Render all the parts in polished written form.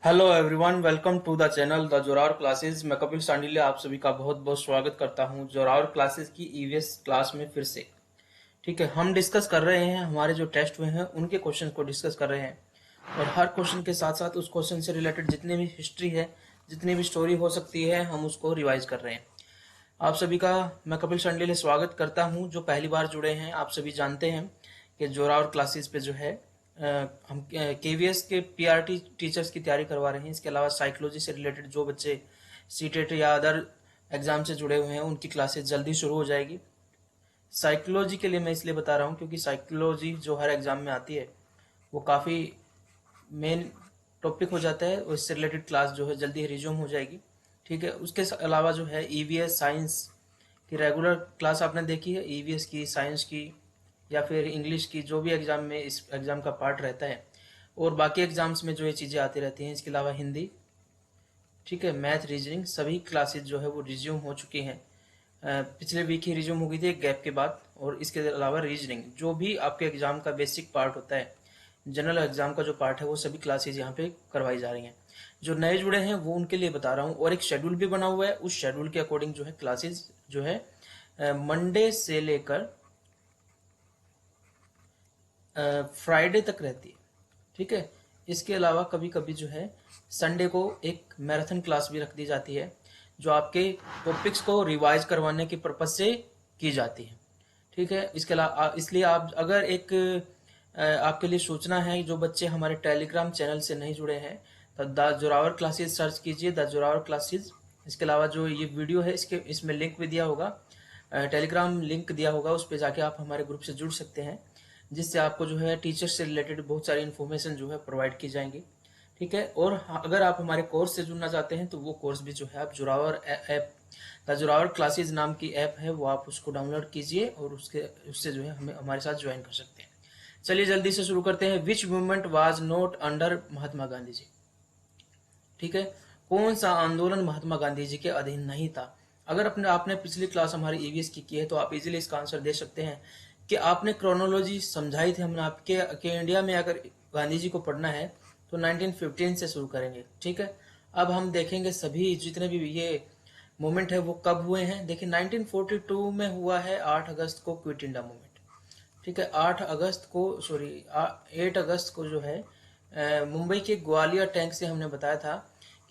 Hello everyone, welcome to the channel the Zorawar classes. मैं कपिल सांडिल्य आप सभी का बहुत बहुत स्वागत करता हूं जोरावर क्लासेस की ईवीएस क्लास में फिर से। ठीक है, हम डिस्कस कर रहे हैं हमारे जो टेस्ट हुए हैं उनके क्वेश्चन को डिस्कस कर रहे हैं, और हर क्वेश्चन के साथ साथ उस क्वेश्चन से रिलेटेड जितनी भी हिस्ट्री है, जितनी भी स्टोरी हो सकती है, हम उसको रिवाइज कर रहे हैं। आप सभी का मैं कपिल सांडिल्य स्वागत करता हूं। जो पहली बार जुड़े हैं, आप सभी जानते हैं कि जोरावर क्लासेस पे जो है हम केवीएस के पीआरटी टीचर्स की तैयारी करवा रहे हैं। इसके अलावा साइकोलॉजी से रिलेटेड जो बच्चे सीटेट या अदर एग्जाम से जुड़े हुए हैं उनकी क्लासेस जल्दी शुरू हो जाएगी। साइकोलॉजी के लिए मैं इसलिए बता रहा हूँ क्योंकि साइकोलॉजी जो हर एग्जाम में आती है वो काफ़ी मेन टॉपिक हो जाता है, और इससे रिलेटेड क्लास जो है जल्दी रिज्यूम हो जाएगी। ठीक है, उसके अलावा जो है ईवीएस साइंस की रेगुलर क्लास आपने देखी है, ईवीएस की, साइंस की या फिर इंग्लिश की, जो भी एग्जाम में इस एग्जाम का पार्ट रहता है, और बाकी एग्जाम्स में जो ये चीज़ें आती रहती हैं। इसके अलावा हिंदी, ठीक है, मैथ, रीजनिंग, सभी क्लासेस जो है वो रिज्यूम हो चुकी हैं। पिछले वीक ही रिज्यूम हो गई थी एक गैप के बाद। और इसके अलावा रीजनिंग, जो भी आपके एग्जाम का बेसिक पार्ट होता है, जनरल एग्जाम का जो पार्ट है, वो सभी क्लासेज यहाँ पे करवाई जा रही हैं। जो नए जुड़े हैं वो उनके लिए बता रहा हूँ, और एक शेड्यूल भी बना हुआ है। उस शेड्यूल के अकॉर्डिंग जो है क्लासेज जो है मंडे से लेकर फ्राइडे तक रहती है। ठीक है, इसके अलावा कभी कभी जो है संडे को एक मैराथन क्लास भी रख दी जाती है, जो आपके टॉपिक्स को रिवाइज करवाने के पर्पज से की जाती है। ठीक है, इसके अलावा इसलिए आप अगर एक आपके लिए सूचना है, जो बच्चे हमारे टेलीग्राम चैनल से नहीं जुड़े हैं तो द जोरावर क्लासेस सर्च कीजिए, द जोरावर क्लासेस। इसके अलावा जो ये वीडियो है इसके इसमें लिंक भी दिया होगा, टेलीग्राम लिंक दिया होगा, उस पर जाके आप हमारे ग्रुप से जुड़ सकते हैं, जिससे आपको जो है टीचर से रिलेटेड बहुत सारी इन्फॉर्मेशन जो है प्रोवाइड की जाएंगी। ठीक है, और अगर आप हमारे कोर्स से जुड़ना चाहते हैं तो वो कोर्स भी जो है आप Zorawar app, the Zorawar classes नाम की ऐप है, वो आप उसको डाउनलोड कीजिए और उससे जो है हमें हमारे साथ ज्वाइन कर सकते हैं। चलिए जल्दी से शुरू करते हैं। Which movement was not under Mahatma Gandhi ji? ठीक है, कौन सा आंदोलन महात्मा गांधी जी के अधीन नहीं था? अगर अपने आपने पिछली क्लास हमारी ईवीएस की है तो आप इजीली इसका आंसर दे सकते हैं कि आपने क्रोनोलॉजी समझाई थी हमने आपके कि इंडिया में अगर गांधी जी को पढ़ना है तो 1915 से शुरू करेंगे। ठीक है, अब हम देखेंगे सभी जितने भी ये मूवमेंट है वो कब हुए हैं। देखिए 1942 में हुआ है 8 अगस्त को क्विट इंडिया मूवमेंट। ठीक है, 8 अगस्त को जो है मुंबई के ग्वालियर टैंक से हमने बताया था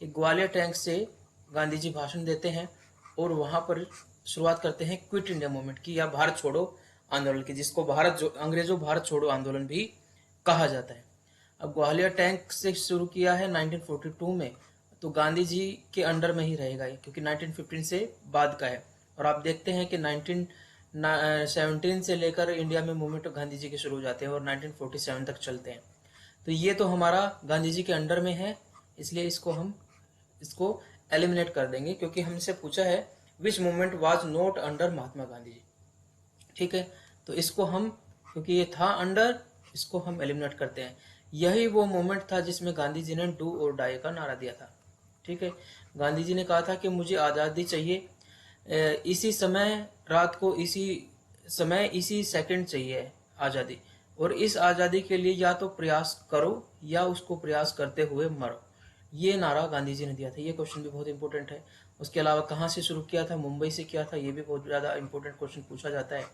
कि ग्वालियर टैंक से गांधी जी भाषण देते हैं, और वहां पर शुरुआत करते हैं क्विट इंडिया मूवमेंट की, या भारत छोड़ो आंदोलन की, जिसको अंग्रेजों भारत छोड़ो आंदोलन भी कहा जाता है। अब ग्वालियर टैंक से शुरू किया है 1942 में, तो गांधी जी के अंडर में ही रहेगा ये, क्योंकि 1915 से बाद का है। और आप देखते हैं कि 1917 से लेकर इंडिया में मूवमेंट गांधी जी के शुरू हो जाते हैं और 1947 तक चलते हैं। तो ये तो हमारा गांधी जी के अंडर में है, इसलिए इसको एलिमिनेट कर देंगे, क्योंकि हमसे पूछा है which movement was not under Mahatma Gandhi ji. ठीक है, तो इसको हम, क्योंकि ये था अंडर, इसको हम एलिमिनेट करते हैं। यही वो मोमेंट था जिसमें गांधी जी ने डू और डाई का नारा दिया था। ठीक है, गांधी जी ने कहा था कि मुझे आज़ादी चाहिए, इसी समय रात को, इसी समय, इसी सेकंड चाहिए आज़ादी, और इस आज़ादी के लिए या तो प्रयास करो या उसको प्रयास करते हुए मरो। ये नारा गांधी जी ने दिया था। ये क्वेश्चन भी बहुत इंपॉर्टेंट है। उसके अलावा कहाँ से शुरू किया था? मुंबई से किया था। ये भी बहुत ज़्यादा इंपॉर्टेंट क्वेश्चन पूछा जाता है।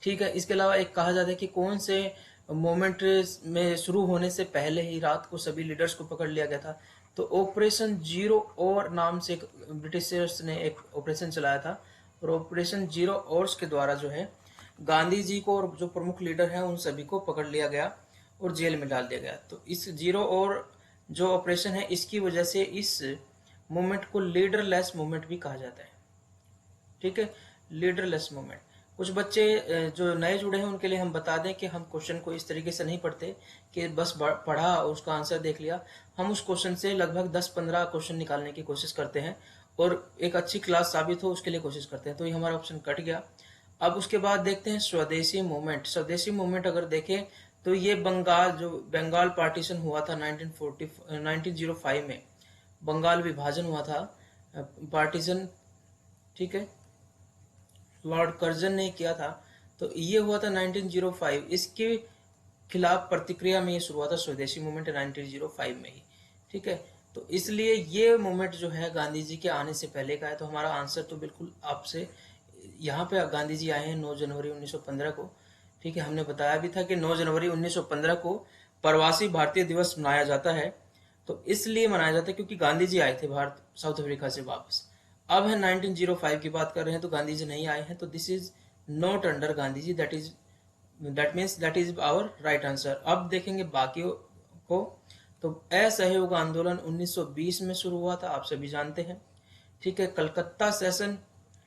ठीक है, इसके अलावा एक कहा जाता है कि कौन से मोमेंट में शुरू होने से पहले ही रात को सभी लीडर्स को पकड़ लिया गया था? तो ऑपरेशन जीरो और नाम से एक ब्रिटिशर्स ने एक ऑपरेशन चलाया था, और ऑपरेशन जीरो ऑर्स के द्वारा जो है गांधी जी को और जो प्रमुख लीडर हैं उन सभी को पकड़ लिया गया और जेल में डाल दिया गया। तो इस जीरो और जो ऑपरेशन है, इसकी वजह से इस मूवमेंट को लीडरलेस मूवमेंट भी कहा जाता है। ठीक है, लीडरलेस मूवमेंट। कुछ बच्चे जो नए जुड़े हैं उनके लिए हम बता दें कि हम क्वेश्चन को इस तरीके से नहीं पढ़ते कि बस पढ़ा और उसका आंसर देख लिया। हम उस क्वेश्चन से लगभग 10-15 क्वेश्चन निकालने की कोशिश करते हैं, और एक अच्छी क्लास साबित हो उसके लिए कोशिश करते हैं। तो ये हमारा ऑप्शन कट गया। अब उसके बाद देखते हैं स्वदेशी मूवमेंट। स्वदेशी मूवमेंट अगर देखें तो ये बंगाल पार्टीशन हुआ था 1905 में, बंगाल विभाजन हुआ था, पार्टीशन। ठीक है, लॉर्ड कर्जन ने किया था। तो ये हुआ था 1905। इसके खिलाफ प्रतिक्रिया में ये शुरू हुआ था स्वदेशी मूवमेंट 1905 में ही। ठीक है, तो इसलिए ये मूवमेंट जो है गांधी जी के आने से पहले का है। तो हमारा आंसर तो बिल्कुल आपसे, यहाँ पे गांधी जी आए हैं 9 जनवरी 1915 को। ठीक है, हमने बताया भी था कि 9 जनवरी 1915 को प्रवासी भारतीय दिवस मनाया जाता है। तो इसलिए मनाया जाता है क्योंकि गांधी जी आए थे भारत साउथ अफ्रीका से वापस। अब है 1905 की बात कर रहे हैं तो गांधी जी नहीं आए हैं, तो this is not under Gandhi ji, that is our right answer. अब देखेंगे बाकी को। तो असहयोग आंदोलन 1920 में शुरू हुआ था, आप सभी जानते हैं। ठीक है, कलकत्ता सेशन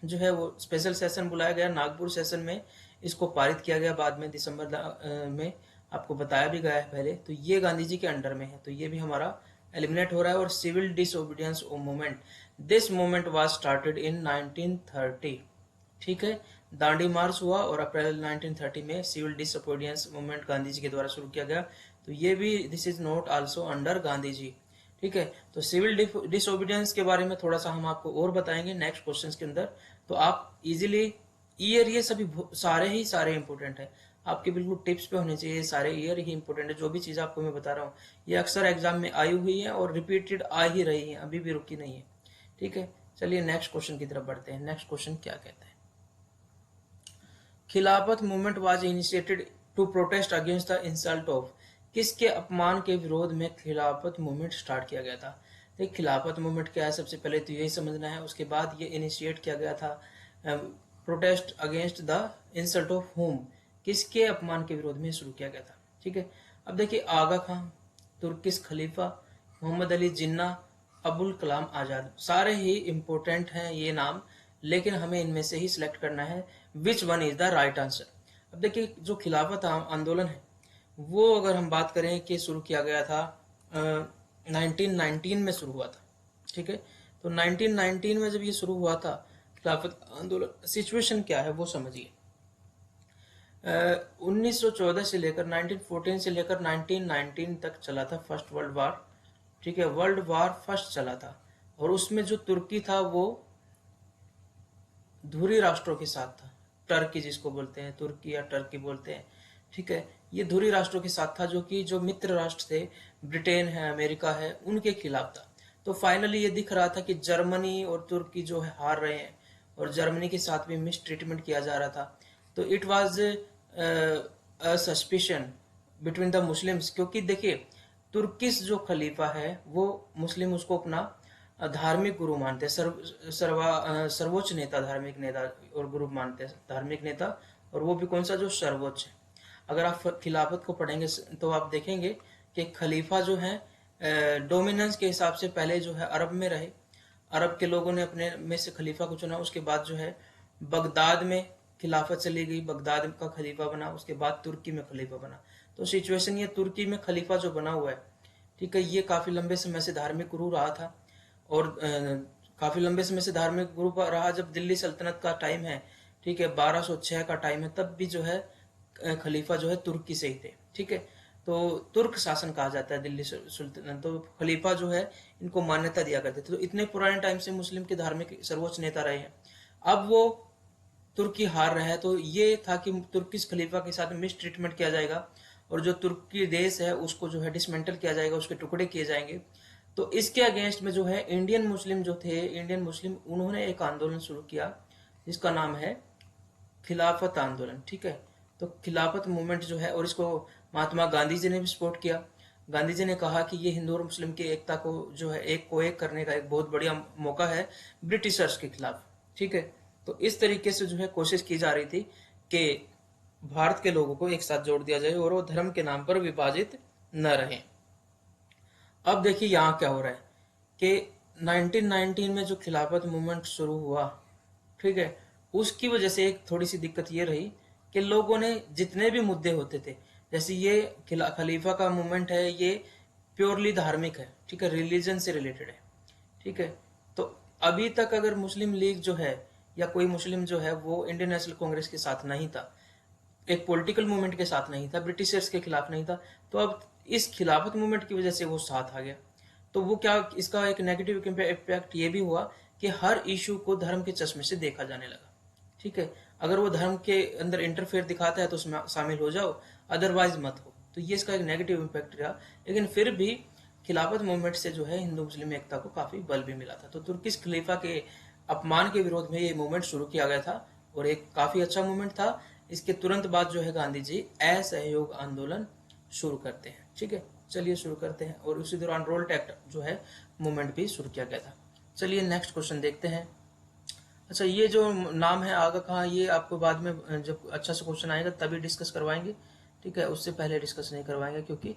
जो है वो स्पेशल सेशन बुलाया गया, नागपुर सेशन में इसको पारित किया गया बाद में दिसंबर में, आपको बताया भी गया है पहले। तो ये गांधी जी के अंडर में है, तो ये भी हमारा एलिमिनेट हो रहा है। और civil disobedience movement, this movement was started in 1930। ठीक है, दांडी मार्च हुआ और अप्रैल 1930 में civil disobedience movement Gandhi ji के द्वारा शुरू किया गया। तो ये भी this is not also under Gandhi ji. ठीक है, तो सिविल डिसओबीडियंस के बारे में थोड़ा सा हम आपको और बताएंगे नेक्स्ट क्वेश्चंस के अंदर। तो आप इजीली ईयर, ये सभी सारे इंपॉर्टेंट है, आपके बिल्कुल टिप्स पे होने चाहिए। सारे ईयर ही इंपॉर्टेंट है, जो भी चीज आपको मैं बता रहा हूँ ये अक्सर एग्जाम में आई हुई है और रिपीटेड आ ही रही है, अभी भी रुकी नहीं है। ठीक है, चलिए नेक्स्ट क्वेश्चन की तरफ बढ़ते हैं। नेक्स्ट क्वेश्चन क्या कहते हैं, Khilafat movement was initiated to protest against the insult of, किसके अपमान के विरोध में खिलाफत मूवमेंट स्टार्ट किया गया था। तो खिलाफत मूवमेंट क्या है, सबसे पहले तो यही समझना है। उसके बाद ये इनिशिएट किया गया था protest against the insult of home, किसके अपमान के विरोध में शुरू किया गया था। ठीक है, अब देखिए आगा खां, तुर्किश खलीफा, मोहम्मद अली जिन्ना, अबुल कलाम आजाद, सारे ही इंपॉर्टेंट हैं ये नाम, लेकिन हमें इनमें से ही सिलेक्ट करना है which one is the right answer. अब देखिए जो खिलाफत आंदोलन है वो अगर हम बात करें कि शुरू किया गया था 1919 में शुरू हुआ था। ठीक है, तो 1919 में जब ये शुरू हुआ था खिलाफत आंदोलन, सिचुएशन क्या है वो समझिए। 1914 से लेकर 1914 से लेकर 1919 तक चला था फर्स्ट वर्ल्ड वार। ठीक है, वर्ल्ड वार फर्स्ट चला था और उसमें जो तुर्की था वो धुरी राष्ट्रों के साथ था, टर्की जिसको बोलते हैं, तुर्की या टर्की बोलते हैं। ठीक है, ये धुरी राष्ट्रों के साथ था, जो कि जो मित्र राष्ट्र थे, ब्रिटेन है, अमेरिका है, उनके खिलाफ था। तो फाइनली ये दिख रहा था कि जर्मनी और तुर्की जो है हार रहे हैं और जर्मनी के साथ भी मिस ट्रीटमेंट किया जा रहा था। तो it was a suspicion between the Muslims, क्योंकि देखिए तुर्किश जो खलीफा है वो मुस्लिम उसको अपना धार्मिक गुरु मानते हैं, सर्वोच्च नेता, धार्मिक नेता और गुरु मानते हैं, धार्मिक नेता, और वो भी कौन सा, जो सर्वोच्च है। अगर आप खिलाफत को पढ़ेंगे तो आप देखेंगे कि खलीफा जो है डोमिनेंस के हिसाब से पहले जो है अरब में रहे, अरब के लोगों ने अपने में से खलीफा को चुना। उसके बाद जो है बगदाद में खिलाफत चली गई, बगदाद का खलीफा बना, उसके बाद तुर्की में खलीफा बना। तो सिचुएशन ये तुर्की में खलीफा जो बना हुआ है, ठीक है, ये काफी लंबे समय से धार्मिक गुरु रहा था और काफी लंबे समय से धार्मिक गुरु रहा। जब दिल्ली सल्तनत का टाइम है, ठीक है, 1206 का टाइम है, तब भी जो है खलीफा जो है तुर्की से ही थे। ठीक है, तो तुर्क शासन कहा जाता है दिल्ली सुल्तान। तो खलीफा जो है इनको मान्यता दिया करते थे। तो इतने पुराने टाइम से मुस्लिम के धार्मिक सर्वोच्च नेता रहे हैं। अब वो तुर्की हार रहा है, तो ये था कि तुर्किश खलीफा के साथ मिस ट्रीटमेंट किया जाएगा और जो तुर्की देश है उसको जो है डिसमेंटल किया जाएगा, उसके टुकड़े किए जाएंगे। तो इसके अगेंस्ट में जो है इंडियन मुस्लिम जो थे, इंडियन मुस्लिम, उन्होंने एक आंदोलन शुरू किया जिसका नाम है खिलाफत आंदोलन। ठीक है, तो खिलाफत मूवमेंट जो है, और इसको महात्मा गांधी जी ने भी सपोर्ट किया। गांधी जी ने कहा कि ये हिंदू और मुस्लिम की एकता को जो है एक करने का एक बहुत बढ़िया मौका है ब्रिटिशर्स के खिलाफ। ठीक है, तो इस तरीके से जो है कोशिश की जा रही थी कि भारत के लोगों को एक साथ जोड़ दिया जाए और वो धर्म के नाम पर विभाजित न रहे। अब देखिए यहाँ क्या हो रहा है कि 1919 में जो खिलाफत मूवमेंट शुरू हुआ, ठीक है, उसकी वजह से एक थोड़ी सी दिक्कत ये रही कि लोगों ने जितने भी मुद्दे होते थे, जैसे ये खलीफा का मूवमेंट है, ये प्योरली धार्मिक है, ठीक है, रिलीजन से रिलेटेड है। ठीक है, तो अभी तक अगर मुस्लिम लीग जो है या कोई मुस्लिम जो है वो इंडियन नेशनल कांग्रेस के साथ नहीं था, एक पॉलिटिकल मूवमेंट के साथ नहीं था, ब्रिटिशर्स के खिलाफ नहीं था, तो अब इस खिलाफत मूवमेंट की वजह से वो साथ आ गया। तो वो क्या, इसका एक नेगेटिव इम्पैक्ट ये भी हुआ कि हर इशू को धर्म के चश्मे से देखा जाने लगा। ठीक है, अगर वो धर्म के अंदर इंटरफेयर दिखाता है तो उसमें शामिल हो जाओ, अदरवाइज मत हो। तो ये इसका एक नेगेटिव इम्पैक्ट रहा। लेकिन फिर भी खिलाफत मूवमेंट से जो है हिंदू मुस्लिम एकता को काफी बल भी मिला था। तो तुर्किश खलीफा के अपमान के विरोध में ये मूवमेंट शुरू किया गया था और एक काफी अच्छा मूवमेंट था। इसके तुरंत बाद जो है गांधी जी असहयोग आंदोलन शुरू करते हैं। ठीक है, चलिए शुरू करते हैं। और उसी दौरान रोल्ट एक्ट जो है मूवमेंट भी शुरू किया गया था। चलिए नेक्स्ट क्वेश्चन देखते हैं। अच्छा, ये जो नाम है आगा खां, ये आपको बाद में जब अच्छा सा क्वेश्चन आएगा तभी डिस्कस करवाएंगे। ठीक है, उससे पहले डिस्कस नहीं करवाएंगे क्योंकि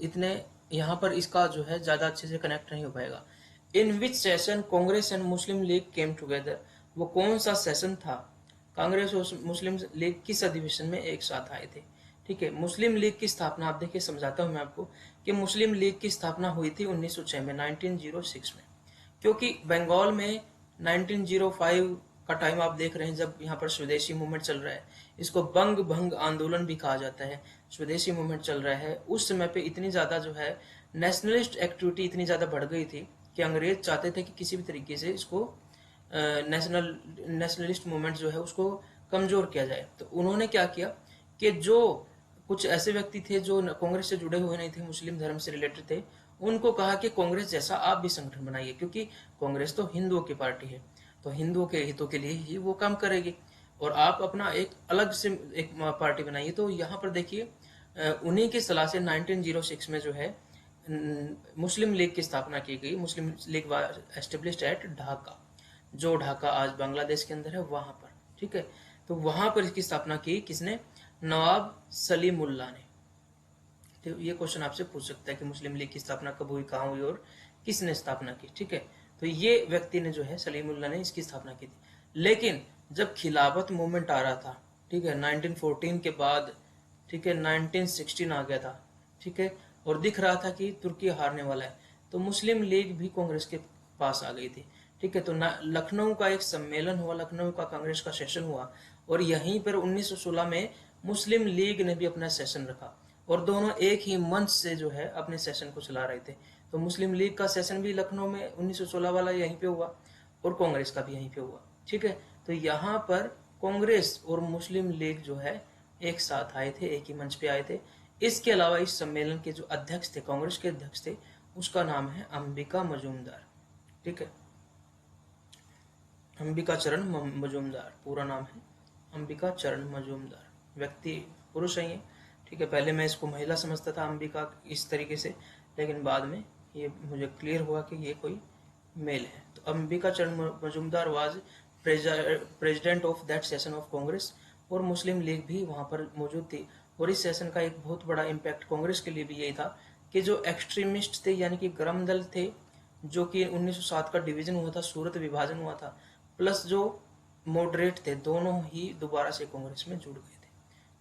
इतने यहाँ पर इसका जो है ज्यादा अच्छे से कनेक्ट नहीं हो पाएगा। In which session Congress and Muslim League came together, वो कौन सा सेशन था? कांग्रेस और मुस्लिम लीग किस अधिवेशन में एक साथ आए थे? ठीक है, मुस्लिम लीग की स्थापना, आप देखिए समझाता हूं मैं आपको कि मुस्लिम लीग की स्थापना हुई थी 1906 में, 1906 में, क्योंकि बंगाल में 1905 का टाइम आप देख रहे हैं जब यहाँ पर स्वदेशी मूवमेंट चल रहा है। इसको बंग भंग आंदोलन भी कहा जाता है। स्वदेशी मूवमेंट चल रहा है उस समय पे, इतनी ज्यादा जो है नेशनलिस्ट एक्टिविटी इतनी ज्यादा बढ़ गई थी कि अंग्रेज चाहते थे कि किसी भी तरीके से इसको नेशनलिस्ट मूवमेंट जो है उसको कमजोर किया जाए। तो उन्होंने क्या किया कि जो कुछ ऐसे व्यक्ति थे जो कांग्रेस से जुड़े हुए नहीं थे, मुस्लिम धर्म से रिलेटेड थे, उनको कहा कि कांग्रेस जैसा आप भी संगठन बनाइए, क्योंकि कांग्रेस तो हिंदुओं की पार्टी है, तो हिंदुओं के हितों के लिए ही वो काम करेगी, और आप अपना एक अलग से एक पार्टी बनाइए। तो यहाँ पर देखिए उन्हीं की सलाह से 1906 में जो है मुस्लिम लीग की स्थापना की गई। मुस्लिम लीग एस्टेब्लिश्ड एट ढाका, जो ढाका आज बांग्लादेश के अंदर है वहां पर। ठीक है, तो वहां पर इसकी स्थापना की किसने? नवाब सलीमुल्लाह ने। तो ये क्वेश्चन आपसे पूछ सकता है कि मुस्लिम लीग की स्थापना कब हुई, कहाँ हुई और किसने स्थापना की। ठीक है, तो ये व्यक्ति ने जो है सलीमुल्लाह ने इसकी स्थापना की थी। लेकिन जब खिलाफत मूवमेंट आ रहा था, ठीक है, 1914 के बाद, ठीक है, 1916 आ गया था, ठीक है, और दिख रहा था कि तुर्की हारने वाला है, तो मुस्लिम लीग भी कांग्रेस के पास आ गई थी। ठीक है, तो लखनऊ का एक सम्मेलन हुआ, लखनऊ का कांग्रेस का सेशन हुआ, और यहीं पर 1916 में मुस्लिम लीग ने भी अपना सेशन रखा, और दोनों एक ही मंच से जो है अपने सेशन को चला रहे थे। तो मुस्लिम लीग का सेशन भी लखनऊ में 1916 वाला यहीं पे हुआ, और कांग्रेस का भी यहीं पे हुआ। ठीक है, तो यहाँ पर कांग्रेस और मुस्लिम लीग जो है एक साथ आए थे, एक ही मंच पे आए थे। इसके अलावा इस सम्मेलन के जो अध्यक्ष थे, कांग्रेस के अध्यक्ष थे, उसका नाम है अंबिका मजूमदार। ठीक है, अंबिका चरण मजूमदार पूरा नाम है, अंबिका चरण मजूमदार। व्यक्ति पुरुष है ये। ठीक है, पहले मैं इसको महिला समझता था अंबिका इस तरीके से, लेकिन बाद में ये मुझे क्लियर हुआ कि ये कोई मेल है। तो अंबिका चरण Majumdar was president of that session of Congress, और मुस्लिम लीग भी वहां पर मौजूद थी। और इस सेशन का एक बहुत बड़ा इम्पैक्ट कांग्रेस के लिए भी यही था कि जो एक्सट्रीमिस्ट थे, यानी कि गर्म दल थे, जो कि 1907 का डिवीजन हुआ था, सूरत विभाजन हुआ था, प्लस जो मॉडरेट थे, दोनों ही दोबारा से कांग्रेस में जुड़ गए थे।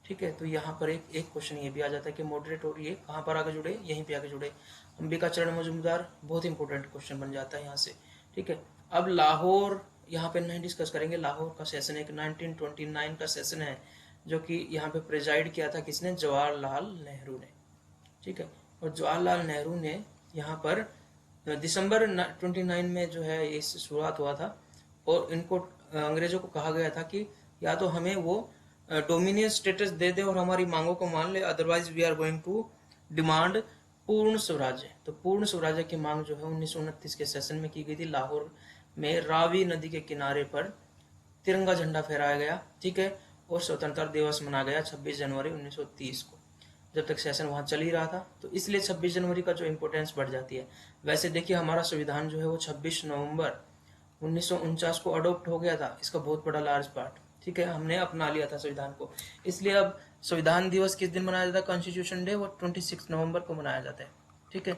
ठीक है, तो यहाँ पर एक क्वेश्चन ये भी आ जाता है कि मॉडरेट और ये कहाँ पर आगे जुड़े? यहीं पे आगे जुड़े। अंबिका चरण मजूमदार बहुत इंपॉर्टेंट क्वेश्चन बन जाता है यहाँ से। ठीक है, अब लाहौर यहाँ पे नहीं डिस्कस करेंगे। लाहौर का सेशन एक 1929 का सेशन है, जो कि यहाँ पे प्रेजाइड किया था किसने? जवाहरलाल नेहरू ने। ठीक है, और जवाहरलाल नेहरू ने यहाँ पर दिसंबर 29 में जो है इस शुरुआत हुआ था, और इनको अंग्रेजों को कहा गया था कि या तो हमें वो डोमिनियन स्टेटस दे दे और हमारी मांगों को मान ले, otherwise we are going to demand Purna Swarajya. तो पूर्ण स्वराज्य की मांग जो है 1929 के सेशन में की गई थी। लाहौर में रावी नदी के किनारे पर तिरंगा झंडा फहराया गया। ठीक है, और स्वतंत्रता दिवस मनाया गया 26 जनवरी 1930 को। जब तक सेशन वहां चल ही रहा था, तो इसलिए 26 जनवरी का जो इम्पोर्टेंस बढ़ जाती है। वैसे देखिए हमारा संविधान जो है वो 26 नवंबर 1949 को अडोप्ट हो गया था, इसका बहुत बड़ा लार्ज पार्ट। ठीक है, हमने अपना लिया था संविधान को, इसलिए अब संविधान दिवस किस दिन मनाया जाता है? कॉन्स्टिट्यूशन डे, वो 26 नवंबर को मनाया जाता है। ठीक है,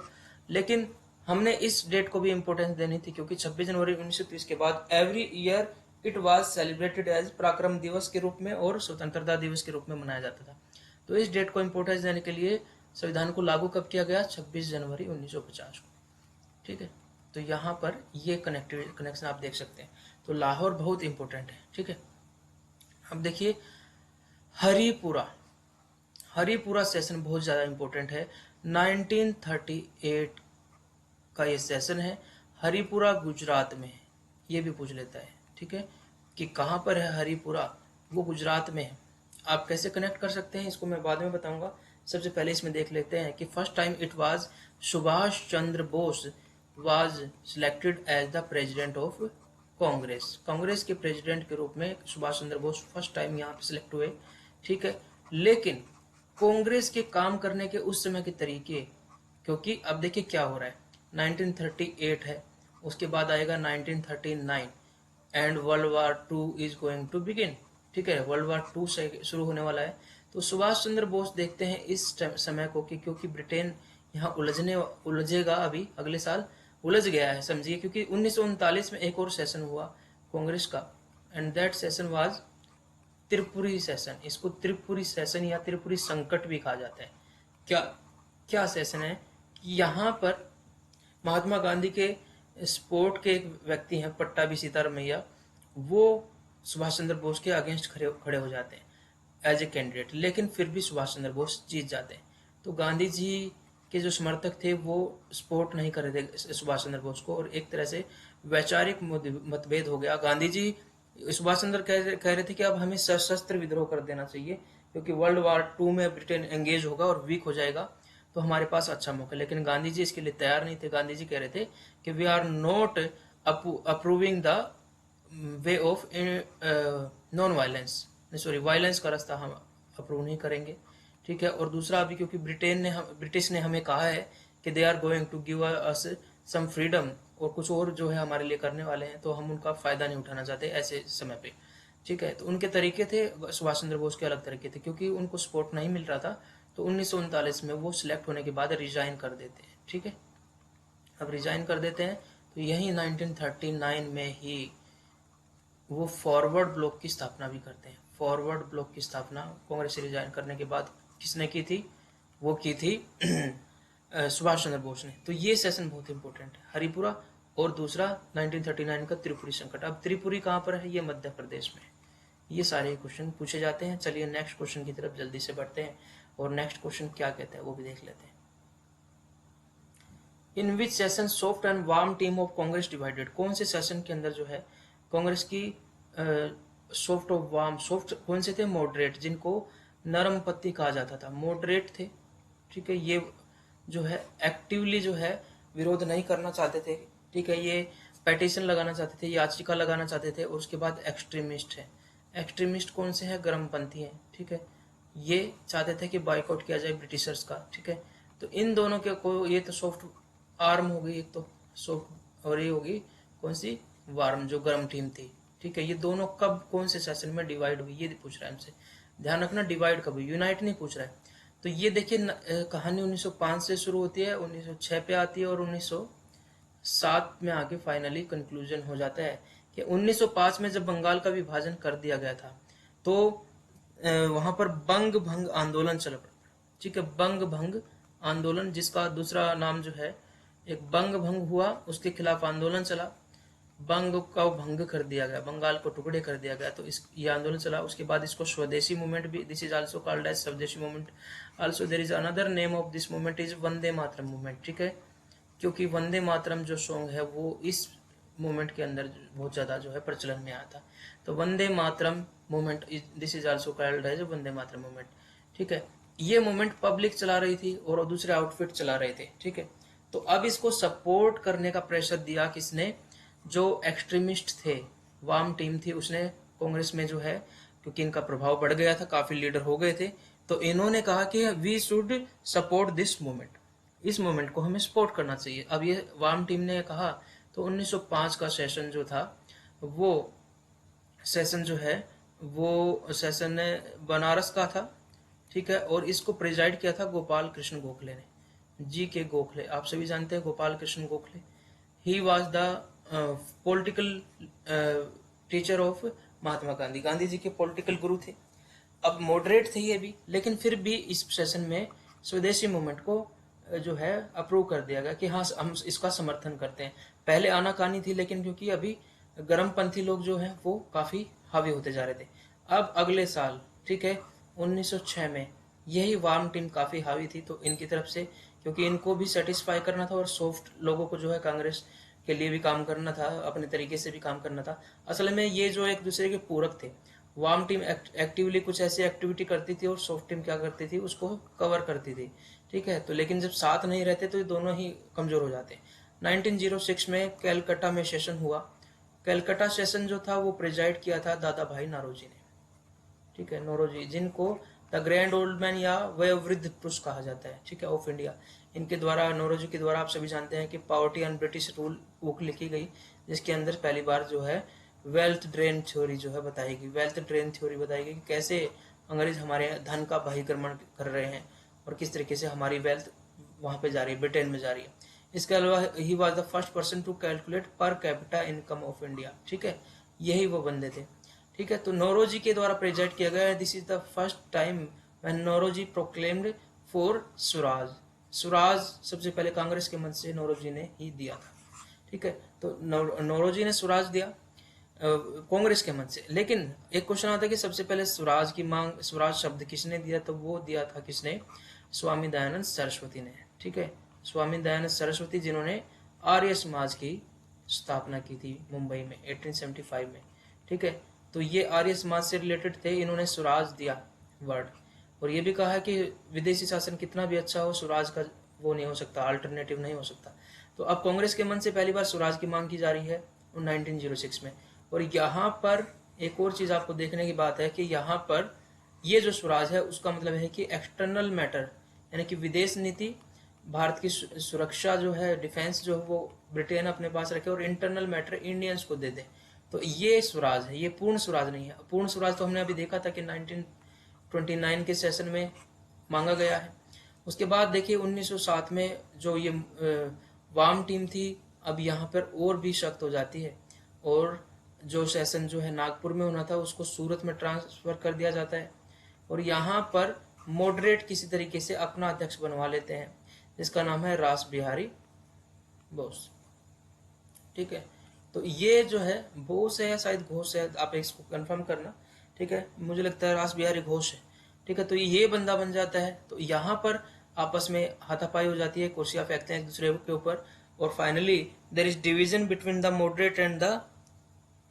लेकिन हमने इस डेट को भी इम्पोर्टेंस देनी थी, क्योंकि 26 जनवरी 1930 के बाद every year it was celebrated as Parakram Diwas के रूप में और स्वतंत्रता दिवस के रूप में मनाया जाता था। तो इस डेट को इम्पोर्टेंस देने के लिए संविधान को लागू कब किया गया? 26 जनवरी 1950 को। ठीक है, तो यहाँ पर ये कनेक्शन आप देख सकते हैं। तो लाहौर बहुत इंपॉर्टेंट है। ठीक है, अब देखिए हरिपुरा सेशन बहुत ज्यादा इंपॉर्टेंट है। 1938 का ये सेशन है। हरिपुरा गुजरात में है, ये भी पूछ लेता है। ठीक है, कि कहाँ पर है हरिपुरा? वो गुजरात में है। आप कैसे कनेक्ट कर सकते हैं इसको मैं बाद में बताऊंगा। सबसे पहले इसमें देख लेते हैं कि first time it was Subhash Chandra Bose was selected as the president of Congress. Congress के प्रेसिडेंट के रूप में सुभाष चंद्र बोस फर्स्ट टाइम यहाँ पे सिलेक्ट हुए, ठीक है। लेकिन कांग्रेस के काम करने के उस समय के तरीके, क्योंकि अब देखिए क्या हो रहा है, 1938 है, उसके बाद आएगा 1939 and world war 2 is going to begin, ठीक है, वर्ल्ड वार 2 से शुरू होने वाला है। तो सुभाष चंद्र बोस देखते हैं इस समय को कि क्योंकि ब्रिटेन यहाँ उलझेगा, अभी अगले साल उलझ गया है समझिए, क्योंकि 1939 में एक और सेशन हुआ कांग्रेस का, and that session was Tripuri session. इसको त्रिपुरी सेशन या त्रिपुरी संकट भी कहा जाता है। क्या क्या सेशन है कि यहाँ पर महात्मा गांधी के सपोर्ट के एक व्यक्ति हैं पट्टाभी सीतारामैया, वो सुभाष चंद्र बोस के अगेंस्ट खड़े हो जाते हैं एज ए कैंडिडेट, लेकिन फिर भी सुभाष चंद्र बोस जीत जाते हैं। तो गांधी जी के जो समर्थक थे वो सपोर्ट नहीं कर रहे थे सुभाष चंद्र बोस को, और एक तरह से वैचारिक मतभेद हो गया। गांधी जी सुभाष चंद्र कह रहे थे कि अब हमें सशस्त्र विद्रोह कर देना चाहिए, क्योंकि वर्ल्ड वार 2 में ब्रिटेन एंगेज होगा और वीक हो जाएगा, तो हमारे पास अच्छा मौका। लेकिन गांधी जी इसके लिए तैयार नहीं थे। गांधी जी कह रहे थे कि we are not approving the way of non violence, sorry violence का रास्ता हम अप्रूव नहीं करेंगे, ठीक है। और दूसरा अभी क्योंकि ब्रिटिश ने हमें कहा है कि they are going to give us some freedom, और कुछ और जो है हमारे लिए करने वाले हैं, तो हम उनका फायदा नहीं उठाना चाहते ऐसे समय पे, ठीक है। तो उनके तरीके थे, सुभाष चंद्र बोस के अलग तरीके थे, क्योंकि उनको सपोर्ट नहीं मिल रहा था। तो 1939 में वो सिलेक्ट होने के बाद रिजाइन कर देते हैं, ठीक है। अब रिजाइन कर देते हैं तो यही 1939 में ही वो फॉरवर्ड ब्लॉक की स्थापना भी करते हैं। फॉरवर्ड ब्लॉक की स्थापना कांग्रेस से रिजाइन करने के बाद किसने की थी? वो की थी सुभाष चंद्र बोस ने। तो ये सेशन बहुत इंपॉर्टेंट है, हरिपुरा, और दूसरा 1939 का त्रिपुरी संकट। अब त्रिपुरी कहाँ पर है? ये मध्य प्रदेश में। ये सारे क्वेश्चन पूछे जाते हैं। चलिए नेक्स्ट क्वेश्चन की तरफ जल्दी से बढ़ते हैं, और नेक्स्ट क्वेश्चन क्या कहता है वो भी देख लेते हैं। In which session soft and warm team of Congress divided? कौन से सेशन के अंदर जो है कांग्रेस की सॉफ्ट और वार्म, सॉफ्ट कौन से थे? मॉडरेट, जिनको नरम पत्ती कहा जाता था, मॉडरेट थे, ठीक है। ये जो है एक्टिवली जो है विरोध नहीं करना चाहते थे, ठीक है। ये पेटिशन लगाना चाहते थे, याचिका लगाना चाहते थे। और उसके बाद एक्सट्रीमिस्ट है। एक्सट्रीमिस्ट कौन से हैं? गर्मपंथी हैं, ठीक है। ये चाहते थे कि बाइकआउट किया जाए ब्रिटिशर्स का, ठीक है। तो इन दोनों के को, ये तो सॉफ्ट आर्म हो गई एक तो सॉफ्ट, और ये होगी कौन सी? वार्म, जो गर्म टीम थी, ठीक है। ये दोनों कब कौन से सेशन में डिवाइड हुई ये पूछ रहा है हमसे। ध्यान रखना, डिवाइड कब हुई, यूनाइट नहीं पूछ रहा है। तो ये देखिए कहानी 1905 से शुरू होती है, 1906 पे आती है, और 1907 में आके फाइनली कंक्लूजन हो जाता है कि 1905 में जब बंगाल का विभाजन कर दिया गया था, तो वहां पर बंग भंग आंदोलन चल पड़ा, ठीक है। बंग भंग आंदोलन, जिसका दूसरा नाम जो है, एक बंग भंग हुआ, उसके खिलाफ आंदोलन चला, बंग का भंग कर दिया गया, बंगाल को टुकड़े कर दिया गया, तो ये आंदोलन चला। उसके बाद इसको स्वदेशी मूवमेंट भी, this is also called as Swadeshi movement. Also there is another name of this movement is Vande Mataram movement, ठीक है। क्योंकि वंदे मातरम जो सॉन्ग है वो इस मूवमेंट के अंदर बहुत ज्यादा जो है प्रचलन में आया था। तो Vande Mataram movement, this is also called as Vande Mataram movement, ठीक है। ये मूवमेंट पब्लिक चला रही थी और दूसरे आउटफिट चला रहे थे, ठीक है। तो अब इसको सपोर्ट करने का प्रेशर दिया किसने? जो एक्सट्रीमिस्ट थे, वाम टीम थी, उसने कांग्रेस में जो है, क्योंकि इनका प्रभाव बढ़ गया था, काफी लीडर हो गए थे, तो इन्होंने कहा कि we should support this movement, इस मूवमेंट को हमें सपोर्ट करना चाहिए। अब ये वाम टीम ने कहा, तो 1905 का सेशन जो था, वो सेशन जो है, वो सेशन बनारस का था, ठीक है। और इसको प्रिजाइड किया था गोपाल कृष्ण गोखले ने, जी.के. गोखले, आप सभी जानते हैं Gopal Krishna Gokhale. He was the political teacher of Mahatma Gandhi, Gandhi ji के पॉलिटिकल गुरु थे। अब मॉडरेट थे ये भी, लेकिन फिर भी इस सेशन में स्वदेशी मूवमेंट को जो है अप्रूव कर दिया गया कि हाँ हम इसका समर्थन करते हैं। पहले आनाकानी थी, लेकिन क्योंकि अभी गर्मपंथी लोग जो हैं वो काफी हावी होते जा रहे थे। अब अगले साल, ठीक है, 1906 में यही वार्म टीम काफी हावी थी, तो इनकी तरफ से, क्योंकि इनको भी सेटिस्फाई करना था और सॉफ्ट लोगों को जो है कांग्रेस के लिए भी काम करना था, अपने तरीके से भी काम करना था। असल में ये जो एक दूसरे के पूरक थे, वार्म टीम एक्टिवली कुछ ऐसी एक्टिविटी करती थी और सॉफ्ट टीम क्या करती थी, उसको कवर करती थी। ठीक है, तो लेकिन जब साथ नहीं रहते तो ये दोनों ही कमजोर हो जाते। 1906 में कैलकाटा में सेशन हुआ। कैलकाटा सेशन जो था वो प्रिजाइड किया था दादा भाई नौरोजी ने। ठीक है, नौरोजी, जिनको द ग्रैंड ओल्ड मैन या वयोवृद्ध पुरुष कहा जाता है, ठीक है, ऑफ इंडिया। इनके द्वारा, नौरोजी के द्वारा आप सभी जानते हैं कि poverty and British rule book लिखी गई, जिसके अंदर पहली बार जो है वेल्थ ड्रेन थ्योरी जो है बताएगी, वेल्थ ड्रेन थ्योरी बताएगी कि कैसे अंग्रेज हमारे धन का बहिर्गमन कर रहे हैं और किस तरीके से हमारी वेल्थ वहां पे जा रही है, ब्रिटेन में जा रही है। इसके अलावा he was the first person to calculate per capita income of India. ठीक है, यही वो बंदे थे। ठीक है, तो नौरोजी के द्वारा प्रेजेंट किया गया है। This is the first time when Naoroji proclaimed for Swaraj. Swaraj सबसे पहले कांग्रेस के मंच से नौरोजी ने ही दिया था। ठीक है, तो नौरोजी ने स्वराज दिया कांग्रेस के मंच से। लेकिन एक क्वेश्चन आता है कि सबसे पहले स्वराज की मांग, स्वराज शब्द किसने दिया, तो वो दिया था किसने, स्वामी दयानंद सरस्वती ने। ठीक है, स्वामी दयानंद सरस्वती, जिन्होंने आर्य समाज की स्थापना की थी मुंबई में 1875 में। ठीक है, तो ये आर्य समाज से रिलेटेड थे, इन्होंने स्वराज दिया वर्ड। और ये भी कहा है कि विदेशी शासन कितना भी अच्छा हो, स्वराज का वो नहीं हो सकता, अल्टरनेटिव नहीं हो सकता। तो अब कांग्रेस के मन से पहली बार स्वराज की मांग की जा रही है 1906 में। और यहाँ पर एक और चीज आपको देखने की बात है कि यहाँ पर ये जो स्वराज है उसका मतलब है कि एक्सटर्नल मैटर, यानी कि विदेश नीति, भारत की सुरक्षा जो है, डिफेंस जो है वो ब्रिटेन अपने पास रखे और इंटरनल मैटर इंडियंस को दे दे। तो ये स्वराज है, ये पूर्ण स्वराज नहीं है। पूर्ण स्वराज तो हमने अभी देखा था कि 1929 के सेशन में मांगा गया है। उसके बाद देखिए 1907 में जो ये वाम टीम थी, अब यहाँ पर और भी सख्त हो जाती है और जो सेशन जो है नागपुर में होना था उसको सूरत में ट्रांसफर कर दिया जाता है। और यहाँ पर मॉडरेट किसी तरीके से अपना अध्यक्ष बनवा लेते हैं, जिसका नाम है रास बिहारी बोस। ठीक है, तो ये जो है बोस है या शायद घोष है, आप इसको कंफर्म करना। ठीक है, मुझे लगता है रास बिहारी घोष है। ठीक है, तो ये बंदा बन जाता है। तो यहाँ पर आपस में हाथापाई हो जाती है, कुर्सियां फेंकते हैं एक दूसरे के ऊपर, और finally there is division between the moderate and the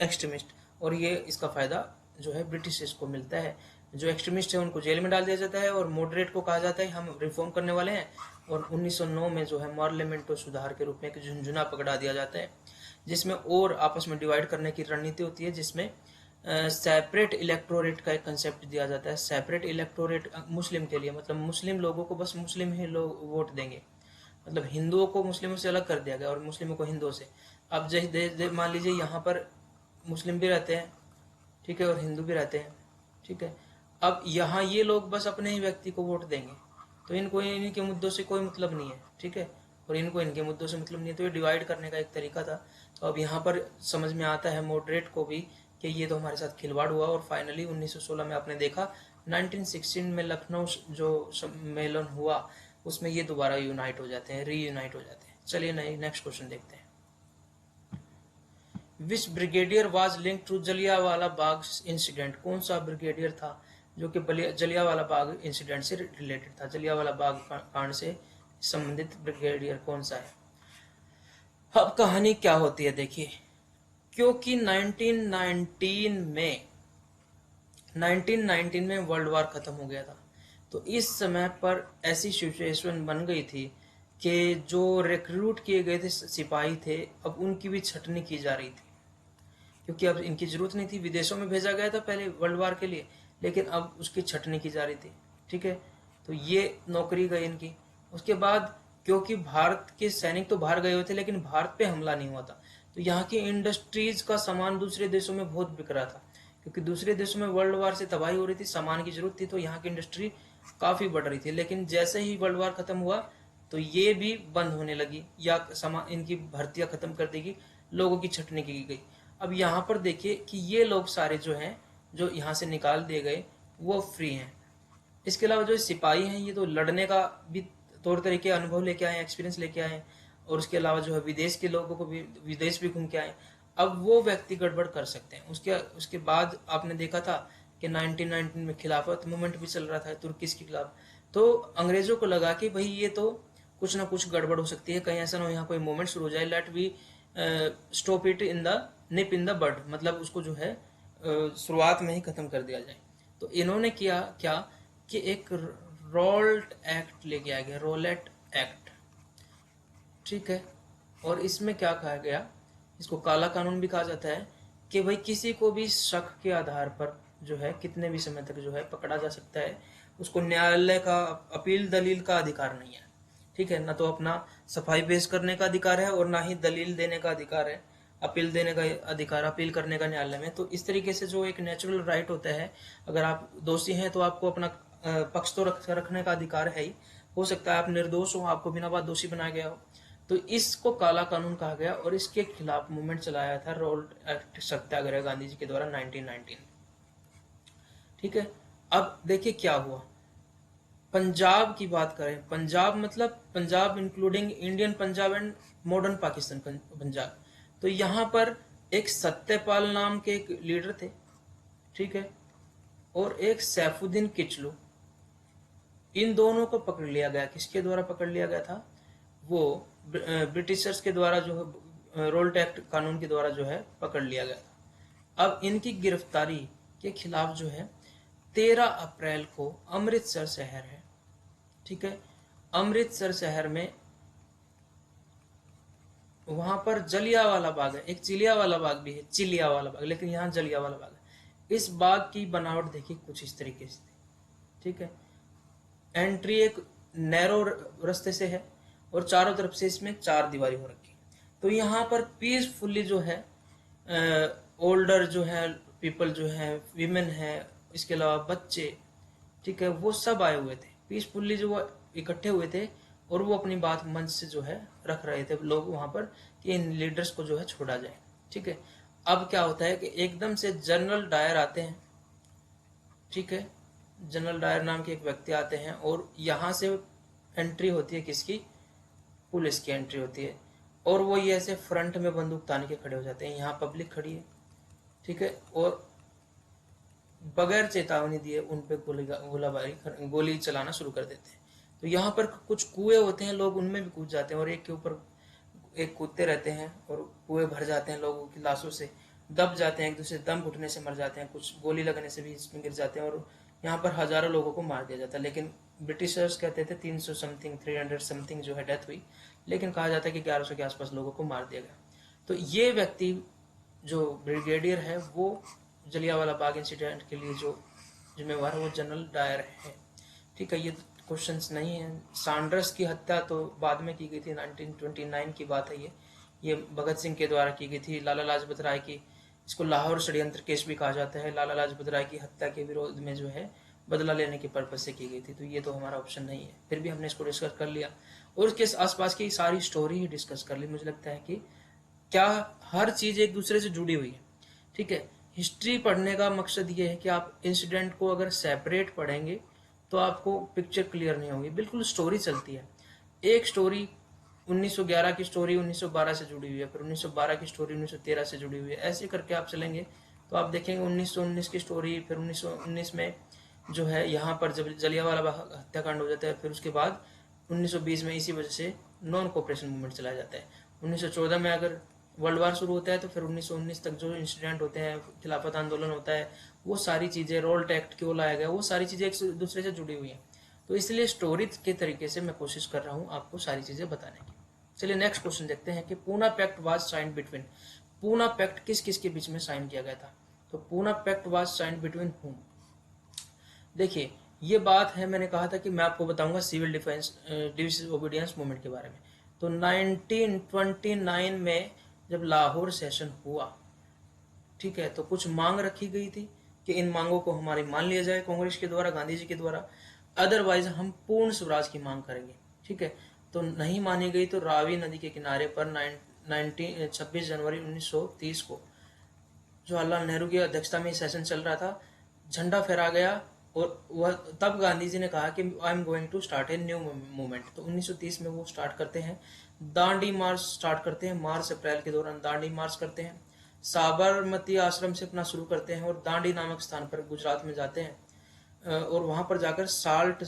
extremist. और ये इसका फायदा जो है ब्रिटिश को मिलता है। जो एक्सट्रीमिस्ट है उनको जेल में डाल दिया जाता है और मॉडरेट को कहा जाता है हम रिफॉर्म करने वाले हैं। और 1909 में जो है पार्लियामेंटो सुधार के रूप में एक झुंझुना पकड़ा दिया जाता है, जिसमें और आपस में डिवाइड करने की रणनीति होती है, जिसमें सेपरेट इलेक्टोरेट का एक कंसेप्ट दिया जाता है। सेपरेट इलेक्टोरेट मुस्लिम के लिए, मतलब मुस्लिम लोगों को बस मुस्लिम ही लोग वोट देंगे, मतलब हिंदुओं को मुस्लिमों से अलग कर दिया गया और मुस्लिमों को हिंदुओं से। अब जैसे मान लीजिए यहाँ पर मुस्लिम भी रहते हैं, ठीक है, और हिंदू भी रहते हैं। ठीक है, अब यहाँ ये लोग बस अपने ही व्यक्ति को वोट देंगे, तो इनको इनके मुद्दों से कोई मतलब नहीं है। ठीक है, और इनको इनके मुद्दों से मतलब नहीं है। तो ये डिवाइड करने का एक तरीका था। तो अब यहाँ पर समझ में आता है मॉडरेट को भी कि ये तो हमारे साथ खिलवाड़ हुआ। और फाइनली 1916 में आपने देखा 1916 में लखनऊ जो सम्मेलन हुआ उसमें ये दोबारा यूनाइट हो जाते हैं, रीयूनाइट हो जाते हैं। चलिए नेक्स्ट क्वेश्चन देखते हैं। Which brigadier was link to Jallianwala Bagh incident. कौन सा ब्रिगेडियर था जो कि जलियांवाला बाग इंसिडेंट से रिलेटेड था, जलियांवाला बाग कांड से संबंधित ब्रिगेडियर कौन सा है। अब कहानी क्या होती है देखिए, क्योंकि 1919 में वर्ल्ड वार खत्म हो गया था, तो इस समय पर ऐसी सिचुएशन बन गई थी कि जो रिक्रूट किए गए थे सिपाही थे, अब उनकी भी छटनी की जा रही थी, क्योंकि अब इनकी जरूरत नहीं थी। विदेशों में भेजा गया था पहले वर्ल्ड वार के लिए, लेकिन अब उसकी छटनी की जा रही थी। ठीक है, तो ये नौकरी गई इनकी। उसके बाद क्योंकि भारत के सैनिक तो बाहर गए हुए थे लेकिन भारत पे हमला नहीं हुआ था, तो यहाँ की इंडस्ट्रीज का सामान दूसरे देशों में बहुत बिक रहा था, क्योंकि दूसरे देशों में वर्ल्ड वार से तबाही हो रही थी, सामान की जरूरत थी, तो यहाँ की इंडस्ट्री काफी बढ़ रही थी। लेकिन जैसे ही वर्ल्ड वार खत्म हुआ तो ये भी बंद होने लगी, या सामान इनकी भर्तियां खत्म कर देगी, लोगों की छटनी की गई। अब यहाँ पर देखिए कि ये लोग सारे जो हैं, जो यहाँ से निकाल दिए गए, वो फ्री हैं। इसके अलावा जो सिपाही हैं ये तो लड़ने का भी तौर तरीके अनुभव लेके आए, एक्सपीरियंस लेके आए, और उसके अलावा जो है विदेश के लोगों को भी, विदेश भी घूम के आए। अब वो व्यक्ति गड़बड़ कर सकते हैं। उसके बाद आपने देखा था कि 1919 में खिलाफत मूवमेंट भी चल रहा था तुर्की के खिलाफ, तो अंग्रेजों को लगा कि भाई ये तो कुछ ना कुछ गड़बड़ हो सकती है, कहीं ऐसा ना हो यहाँ कोई मूवमेंट शुरू हो जाए, let we stop it in the nip in the bud, मतलब उसको जो है शुरुआत में ही खत्म कर दिया जाए। तो इन्होंने किया क्या कि एक रोल्ट एक्ट लेके आ गया, रोलेट एक्ट, ठीक है। और इसमें क्या कहा गया, इसको काला कानून भी कहा जाता है, कि भाई किसी को भी शक के आधार पर जो है कितने भी समय तक जो है पकड़ा जा सकता है, उसको न्यायालय का अपील दलील का अधिकार नहीं है, ठीक है। ना तो अपना सफाई पेश करने का अधिकार है और ना ही दलील देने का अधिकार है, अपील देने का अधिकार, अपील करने का न्यायालय में। तो इस तरीके से जो एक नेचुरल राइट होता है, अगर आप दोषी हैं तो आपको अपना पक्ष तो रखने का अधिकार है ही, हो सकता है आप निर्दोष हो, आपको बिना बात दोषी बनाया गया हो। तो इसको काला कानून कहा गया और इसके खिलाफ मूवमेंट चलाया था रोल्ट एक्ट सत्याग्रह गांधी जी के द्वारा 1919, ठीक है। अब देखिए क्या हुआ, पंजाब की बात करें, पंजाब मतलब Punjab including Indian Punjab and modern Pakistan Punjab. तो यहाँ पर एक सत्यपाल नाम के एक लीडर थे, ठीक है, और एक सैफुद्दीन किचलू, इन दोनों को पकड़ लिया गया। किसके द्वारा पकड़ लिया गया था, वो ब्रिटिशर्स के द्वारा, जो रोल्ट एक्ट कानून के द्वारा जो है पकड़ लिया गया था। अब इनकी गिरफ्तारी के खिलाफ जो है 13 अप्रैल को अमृतसर शहर है, ठीक है, अमृतसर शहर में वहां पर जलियांवाला बाग है, एक चिलियावाला बाग भी है, चिलियावाला बाग, लेकिन यहाँ जलियांवाला बाग है। इस बाग की बनावट देखिए कुछ इस तरीके से, ठीक है। एंट्री एक नैरो रास्ते से है और चारों तरफ से इसमें चार दीवारी हो रखी है। तो यहाँ पर पीसफुली जो है ओल्डर जो है पीपल जो है, विमेन है, इसके अलावा बच्चे, ठीक है, वो सब आए हुए थे पीसफुली, जो वो इकट्ठे हुए थे और वो अपनी बात मंच से जो है रख रहे थे लोग वहां पर कि इन लीडर्स को जो है छोड़ा जाए, ठीक है। अब क्या होता है कि एकदम से जनरल डायर आते हैं, ठीक है, जनरल डायर नाम के एक व्यक्ति आते हैं और यहाँ से एंट्री होती है किसकी, पुलिस की एंट्री होती है। और वो ये ऐसे फ्रंट में बंदूक तान के खड़े हो जाते हैं, यहाँ पब्लिक खड़ी है, ठीक है, और बगैर चेतावनी दिए उन पे गोली चलाना शुरू कर देते हैं। तो यहाँ पर कुछ कुएं होते हैं, लोग उनमें भी कूद जाते हैं और एक के ऊपर एक कूदते रहते हैं और कुएं भर जाते हैं, लोगों की लाशों से दब जाते हैं, एक दूसरे दम घुटने से मर जाते हैं, कुछ गोली लगने से भी इसमें गिर जाते हैं और यहाँ पर हजारों लोगों को मार दिया जाता है। लेकिन ब्रिटिशर्स कहते थे 300 समथिंग 300 समथिंग जो है डेथ हुई, लेकिन कहा जाता है कि 1100 के आसपास लोगों को मार दिया गया। तो ये व्यक्ति जो ब्रिगेडियर है वो जलियांवाला बाग इंसिडेंट के लिए जो जिम्मेवार है वो जनरल डायर है, ठीक है। ये क्वेश्चंस नहीं है। सैंडर्स की हत्या तो बाद में की गई थी, 1929 की बात है ये भगत सिंह के द्वारा की गई थी। लाला लाजपत राय की, इसको लाहौर षड्यंत्र केस भी कहा जाता है, लाला लाजपत राय की हत्या के विरोध में जो है बदला लेने के पर्पज से की गई थी। तो ये तो हमारा ऑप्शन नहीं है, फिर भी हमने इसको डिस्कस कर लिया और इसके आसपास की सारी स्टोरी ही डिस्कस कर ली। मुझे लगता है कि क्या हर चीज एक दूसरे से जुड़ी हुई है, ठीक है। हिस्ट्री पढ़ने का मकसद ये है कि आप इंसिडेंट को अगर सेपरेट पढ़ेंगे तो आपको पिक्चर क्लियर नहीं होगी, बिल्कुल स्टोरी चलती है। एक स्टोरी 1911 की स्टोरी 1912 से जुड़ी हुई है, फिर 1912 की स्टोरी 1913 से जुड़ी हुई है, ऐसे करके आप चलेंगे तो आप देखेंगे 1919 की स्टोरी, फिर 1919 में जो है यहाँ पर जब जलियांवाला बाग हत्याकांड हो जाता है, फिर उसके बाद 1920 में इसी वजह से नॉन कोऑपरेशन मूवमेंट चलाया जाता है। 1914 में अगर वर्ल्ड वार शुरू होता है तो फिर 1919 तक जो इंसिडेंट होते हैं, खिलाफत आंदोलन होता है, वो सारी चीजें, रोल्ट एक्ट क्यों लाया गया, वो सारी चीजें एक दूसरे से जुड़ी हुई हैं। तो इसलिए स्टोरी के तरीके से मैं कोशिश कर रहा हूँ आपको सारी चीजें बताने की। चलिए नेक्स्ट क्वेश्चन देखते हैं कि Poona pact was signed between, Poona pact किस किस के बीच में साइन किया गया था। तो Poona pact was signed between whom. देखिए ये बात है, मैंने कहा था कि मैं आपको बताऊंगा सिविल डिफेंस डिसोबीडियंस मूवमेंट के बारे में। तो 1929 में जब लाहौर सेशन हुआ, ठीक है, तो कुछ मांग रखी गई थी कि इन मांगों को हमारी मान लिया जाए कांग्रेस के द्वारा, गांधी जी के द्वारा, अदरवाइज हम पूर्ण स्वराज की मांग करेंगे, ठीक है। तो नहीं मानी गई तो रावी नदी के किनारे पर 26 जनवरी 1930 को जवाहरलाल नेहरू की अध्यक्षता में सेशन चल रहा था, झंडा फहरा गया और वह तब गांधी जी ने कहा कि I am going to start a new movement. तो 1930 में वो स्टार्ट करते हैं, दांडी मार्च स्टार्ट करते हैं, मार्च अप्रैल के दौरान दांडी मार्च करते हैं, साबरमती आश्रम से अपना शुरू करते हैं और दांडी नामक स्थान पर गुजरात में जाते हैं और वहां पर जाकर साल्ट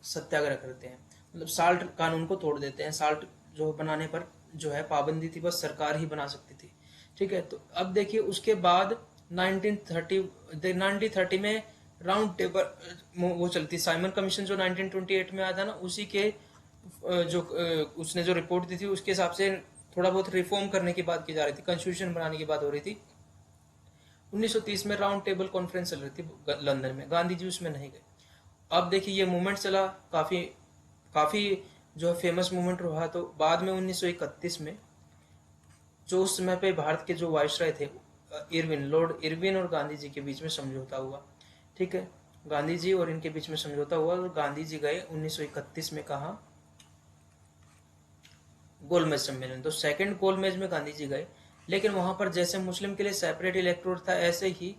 सत्याग्रह करते हैं, मतलब साल्ट कानून को तोड़ देते हैं। साल्ट जो बनाने पर जो है पाबंदी थी, बस सरकार ही बना सकती थी, ठीक है। तो अब देखिए उसके बाद 1930 में राउंड टेबल वो चलती, साइमन कमीशन जो 1928 में आया था ना, उसी के उसने जो रिपोर्ट दी थी उसके हिसाब से थोड़ा बहुत रिफॉर्म करने की बात की जा रही थी, कॉन्स्टिट्यूशन बनाने की बात हो रही थी। 1930 में राउंड टेबल कॉन्फ्रेंस चल रही थी लंदन में, गांधी जी उसमें नहीं गए। अब देखिए ये मूवमेंट चला, काफी काफी जो है फेमस मूवमेंट रहा। तो बाद में 1931 में जो उस समय पे भारत के जो वायसराय थे लॉर्ड इरविन और गांधी जी के बीच में समझौता हुआ। ठीक है, गांधी जी और इनके बीच में समझौता हुआ और गांधी जी गए 1931 में कहा, गोलमेज सम्मेलन। तो सेकंड गोलमेज में गांधी जी गए, लेकिन वहां पर जैसे मुस्लिम के लिए सेपरेट इलेक्टोरेट था, ऐसे ही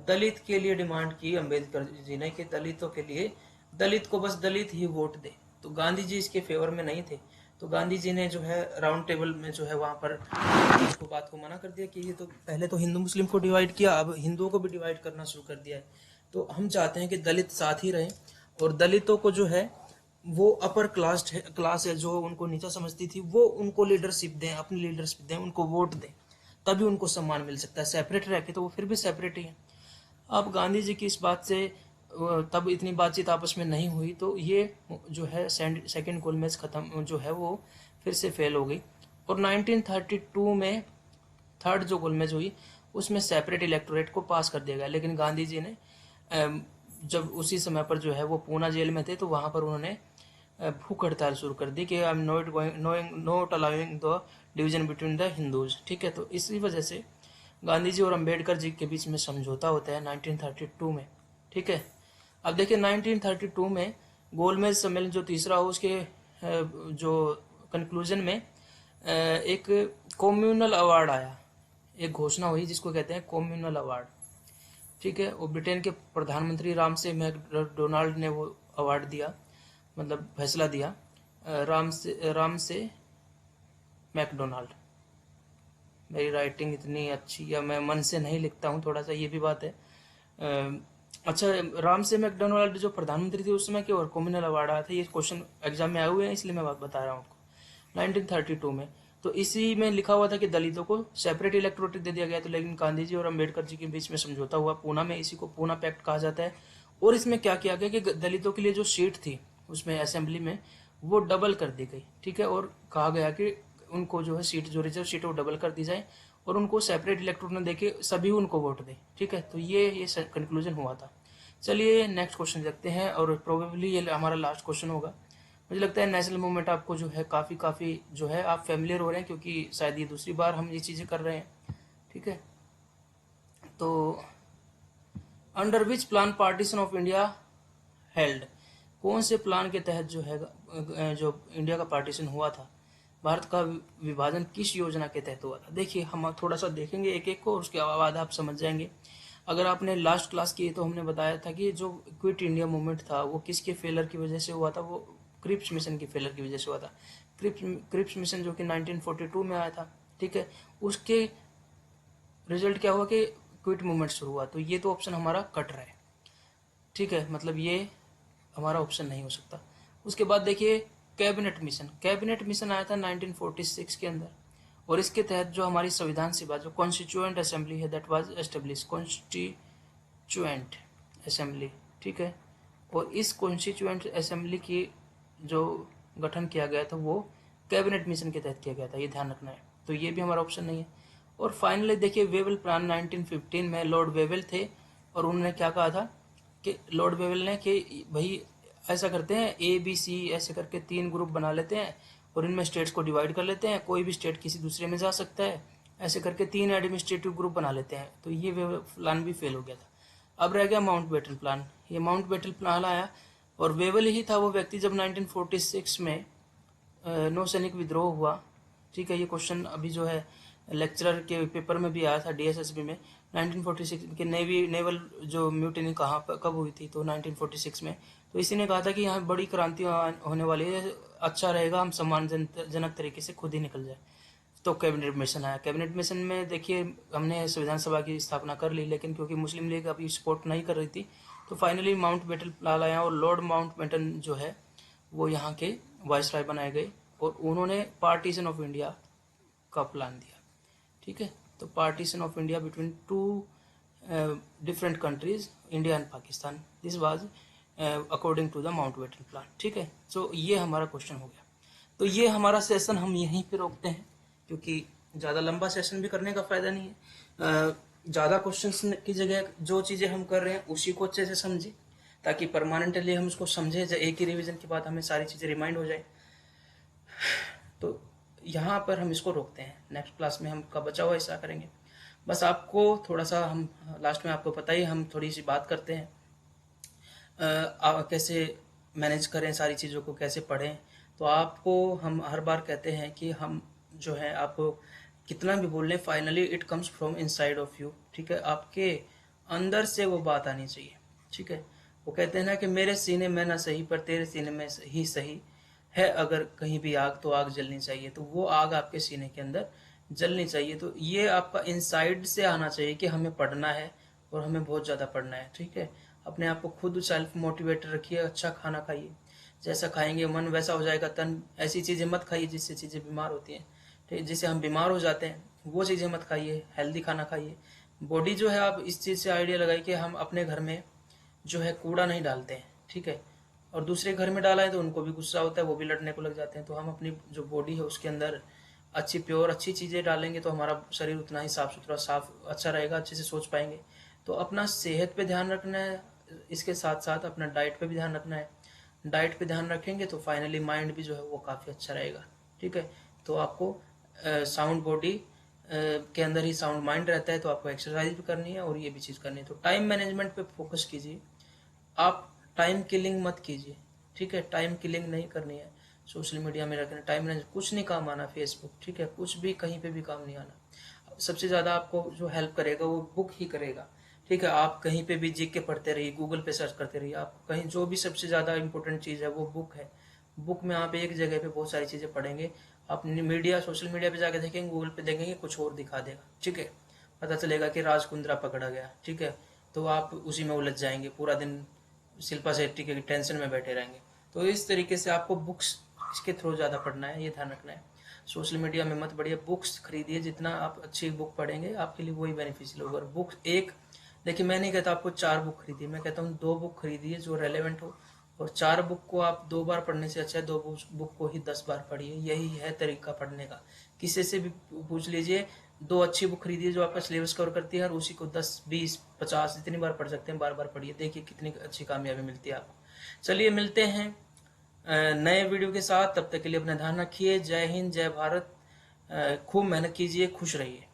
दलित के लिए डिमांड की अम्बेडकर जी ने कि दलितों के लिए, दलित को बस दलित ही वोट दे। तो गांधी जी इसके फेवर में नहीं थे। तो गांधी जी ने जो है राउंड टेबल में जो है वहां पर इसको बात को मना कर दिया कि ये तो पहले तो हिंदू मुस्लिम को डिवाइड किया, अब हिंदुओं को भी डिवाइड करना शुरू कर दिया है। तो हम चाहते हैं कि दलित साथ ही रहें और दलितों को जो है वो अपर क्लास है जो उनको नीचा समझती थी, वो उनको लीडरशिप दें, अपनी लीडरशिप दें, उनको वोट दें, तभी उनको सम्मान मिल सकता है। सेपरेट रह के तो वो फिर भी सेपरेट ही है। अब गांधी जी की इस बात से तब इतनी बातचीत आपस में नहीं हुई, तो ये जो है सेकंड गोलमेज खत्म जो है वो फिर से फेल हो गई। और 1932 में थर्ड जो गोलमेज हुई उसमें सेपरेट इलेक्टोरेट को पास कर दिया गया। लेकिन गांधी जी ने जब उसी समय पर जो है वो पूना जेल में थे, तो वहां पर उन्होंने भूख हड़ताल शुरू कर दी कि I am not allowing the division between the Hindus. ठीक है, तो इसी वजह से गांधी जी और अंबेडकर जी के बीच में समझौता होता है 1932 में। ठीक है, अब देखिए 1932 में गोलमेज सम्मेलन जो तीसरा हो उसके जो कंक्लूजन में एक कम्युनल अवार्ड आया, एक घोषणा हुई जिसको कहते हैं कम्युनल अवार्ड। ठीक है, वो ब्रिटेन के प्रधानमंत्री रामसे मैकडोनाल्ड ने वो अवार्ड दिया, मतलब फैसला दिया। राम से मैकडोनाल्ड, मेरी राइटिंग इतनी अच्छी, या मैं मन से नहीं लिखता हूँ थोड़ा सा, ये भी बात है। अच्छा, राम से मैकडोनाल्ड जो प्रधानमंत्री थे उस समय के और कम्युनल अवार्ड आया था, ये क्वेश्चन एग्जाम में आए हुए हैं इसलिए मैं बात बता रहा हूँ आपको। 1932 में तो इसी में लिखा हुआ था कि दलितों को सेपरेट इलेक्टोरेट दे दिया गया। तो लेकिन गांधी जी और अंबेडकर जी के बीच में समझौता हुआ पूना में, इसी को पूना पैक्ट कहा जाता है। और इसमें क्या किया गया कि दलितों के लिए जो सीट थी उसमें असेंबली में वो डबल कर दी गई। ठीक है, और कहा गया कि उनको जो है सीट, जो रिजर्व सीट है वो डबल कर दी जाए और उनको सेपरेट इलेक्टोरेट न देके सभी उनको वोट दें। ठीक है, तो ये कंक्लूजन हुआ था। चलिए नेक्स्ट क्वेश्चन देखते हैं और प्रोबेबली ये हमारा लास्ट क्वेश्चन होगा। मुझे लगता है नेशनल मूवमेंट आपको जो है काफ़ी जो है आप फेमिलियर हो रहे हैं, क्योंकि शायद ये दूसरी बार हम ये चीज़ें कर रहे हैं। ठीक है, तो under which plan partition of India held, कौन से प्लान के तहत जो है जो इंडिया का पार्टीशन हुआ था, भारत का विभाजन किस योजना के तहत हुआ था। देखिए हम थोड़ा सा देखेंगे एक एक को, उसके बाद आप समझ जाएंगे। अगर आपने लास्ट क्लास की तो हमने बताया था कि जो क्विट इंडिया मूवमेंट था वो किसके फेलर की वजह से हुआ था, वो क्रिप्स मिशन की फेलर की वजह से हुआ था। क्रिप्स मिशन जो कि 1942 में आया था। ठीक है, उसके रिजल्ट क्या हुआ कि क्विट मूवमेंट शुरू हुआ। तो ये तो ऑप्शन हमारा कट रहा है। ठीक है, मतलब ये हमारा ऑप्शन नहीं हो सकता। उसके बाद देखिए कैबिनेट मिशन आया था 1946 के अंदर, और इसके तहत जो हमारी संविधान सभा, जो कॉन्स्टिट्यूएंट असेंबली है, that was establish, constituent assembly. ठीक है, और इस कॉन्स्टिट्यूएंट असेंबली की जो गठन किया गया था वो कैबिनेट मिशन के तहत किया गया था, ये ध्यान रखना है। तो ये भी हमारा ऑप्शन नहीं है। और फाइनली देखिए वेवल प्लान 1915 में लॉर्ड वेवल थे, और उन्होंने क्या कहा था कि लॉर्ड वेवल ने कि भाई ऐसा करते हैं ABC ऐसे करके 3 ग्रुप बना लेते हैं और इनमें स्टेट्स को डिवाइड कर लेते हैं, कोई भी स्टेट किसी दूसरे में जा सकता है, ऐसे करके 3 एडमिनिस्ट्रेटिव ग्रुप बना लेते हैं। तो ये प्लान भी फेल हो गया था। अब रह गया माउंटबेटन प्लान। ये माउंटबेटन प्लान आया और वेवल ही था वो व्यक्ति जब 1946 में नौसैनिक विद्रोह हुआ। ठीक है, ये क्वेश्चन अभी जो है लेक्चरर के पेपर में भी आया था DSSB में। 1946 के नेवल जो म्यूटिनी कहाँ कब हुई थी, तो 1946 में। तो इसी ने कहा था कि यहाँ बड़ी क्रांति होने वाली है, अच्छा रहेगा हम सम्मानजनक तरीके से खुद ही निकल जाए। तो कैबिनेट मिशन आया। कैबिनेट मिशन में देखिए हमने संविधान सभा की स्थापना कर ली, लेकिन क्योंकि मुस्लिम लीग अभी सपोर्ट नहीं कर रही थी, तो फाइनली माउंटबेटन प्लान आया और लॉर्ड माउंटबेटन जो है वो यहाँ के वाइसराय बनाए गए और उन्होंने पार्टीशन ऑफ इंडिया का प्लान दिया। ठीक है, तो partition of India between 2 different countries India and Pakistan, this was according to the Mountbatten plan. ठीक है, सो ये हमारा क्वेश्चन हो गया। तो ये हमारा सेशन हम यहीं पे रोकते हैं, क्योंकि ज़्यादा लंबा सेशन भी करने का फ़ायदा नहीं है। ज़्यादा क्वेश्चंस की जगह जो चीज़ें हम कर रहे हैं उसी को अच्छे से समझें, ताकि परमानेंटली हम उसको समझें, एक ही रिवीजन के बाद हमें सारी चीज़ें रिमाइंड हो जाए। तो यहाँ पर हम इसको रोकते हैं, नेक्स्ट क्लास में हम का बचा हुआ हिस्सा करेंगे। बस आपको थोड़ा सा हम लास्ट में आपको पता ही, हम थोड़ी सी बात करते हैं कैसे मैनेज करें सारी चीज़ों को, कैसे पढ़ें। तो आपको हम हर बार कहते हैं कि हम जो है, आपको कितना भी बोल लें, finally it comes from inside of you. ठीक है, आपके अंदर से वो बात आनी चाहिए। ठीक है, वो कहते हैं ना कि मेरे सीने में ना सही पर तेरे सीने में ही सही है, अगर कहीं भी आग तो आग जलनी चाहिए। तो वो आग आपके सीने के अंदर जलनी चाहिए। तो ये आपका इनसाइड से आना चाहिए कि हमें पढ़ना है और हमें बहुत ज़्यादा पढ़ना है। ठीक है, अपने आप को खुद सेल्फ मोटिवेटेड रखिए, अच्छा खाना खाइए, जैसा खाएंगे मन वैसा हो जाएगा तन। ऐसी चीज़ें मत खाइए जिससे चीज़ें बीमार होती हैं, ठीक, जिससे हम बीमार हो जाते हैं, वो चीज़ें मत खाइए, हेल्दी खाना खाइए। बॉडी जो है, आप इस चीज़ से आइडिया लगाइए कि हम अपने घर में जो है कूड़ा नहीं डालते हैं। ठीक है, और दूसरे घर में डाला है तो उनको भी गुस्सा होता है, वो भी लड़ने को लग जाते हैं। तो हम अपनी जो बॉडी है उसके अंदर अच्छी प्योर अच्छी चीज़ें डालेंगे तो हमारा शरीर उतना ही साफ सुथरा साफ अच्छा रहेगा, अच्छे से सोच पाएंगे। तो अपना सेहत पे ध्यान रखना है, इसके साथ साथ अपना डाइट पे भी ध्यान रखना है। डाइट पे ध्यान रखेंगे तो फाइनली माइंड भी जो है वो काफ़ी अच्छा रहेगा। ठीक है, तो आपको साउंड बॉडी के अंदर ही साउंड माइंड रहता है, तो आपको एक्सरसाइज भी करनी है और ये भी चीज़ करनी है। तो टाइम मैनेजमेंट पे फोकस कीजिए, आप टाइम किलिंग मत कीजिए। ठीक है, टाइम किलिंग नहीं करनी है सोशल मीडिया में रखना। टाइम मैनेज कुछ नहीं काम आना फेसबुक, ठीक है, कुछ भी कहीं पे भी काम नहीं आना। सबसे ज़्यादा आपको जो हेल्प करेगा वो बुक ही करेगा। ठीक है, आप कहीं पे भी जीके पढ़ते रहिए, गूगल पे सर्च करते रहिए, आप कहीं जो भी सबसे ज़्यादा इंपॉर्टेंट चीज़ है वो बुक है। बुक में आप एक जगह पे बहुत सारी चीज़ें पढ़ेंगे। आप मीडिया सोशल मीडिया पे जाके देखेंगे, गूगल पे देखेंगे, कुछ और दिखा देगा। ठीक है, पता चलेगा कि राज कुंद्रा पकड़ा गया। ठीक है, तो आप उसी में उलझ जाएंगे, पूरा दिन शिल्पा शेट्टी के टेंशन में बैठे रहेंगे। तो इस तरीके से आपको बुक्स इसके थ्रू ज़्यादा पढ़ना है, ये ध्यान रखना है। सोशल मीडिया में मत पढ़िए, बुक्स खरीदिए। जितना आप अच्छी बुक पढ़ेंगे आपके लिए वही बेनिफिशियल होगा। बुक एक देखिए, मैं नहीं कहता आपको 4 बुक खरीदिए, मैं कहता हूँ 2 बुक खरीदिए जो रेलेवेंट हो। और 4 बुक को आप 2 बार पढ़ने से अच्छा है 2 बुक को ही 10 बार पढ़िए। यही है तरीका पढ़ने का। किसी से भी पूछ लीजिए, 2 अच्छी बुक खरीदिए जो आपका सिलेबस कवर करती है, और उसी को 10 20 50 जितनी बार पढ़ सकते हैं बार बार पढ़िए, देखिए कितनी अच्छी कामयाबी मिलती है आपको। चलिए मिलते हैं नए वीडियो के साथ, तब तक के लिए अपना ध्यान रखिए। जय हिंद, जय भारत। खूब मेहनत कीजिए, खुश रहिए।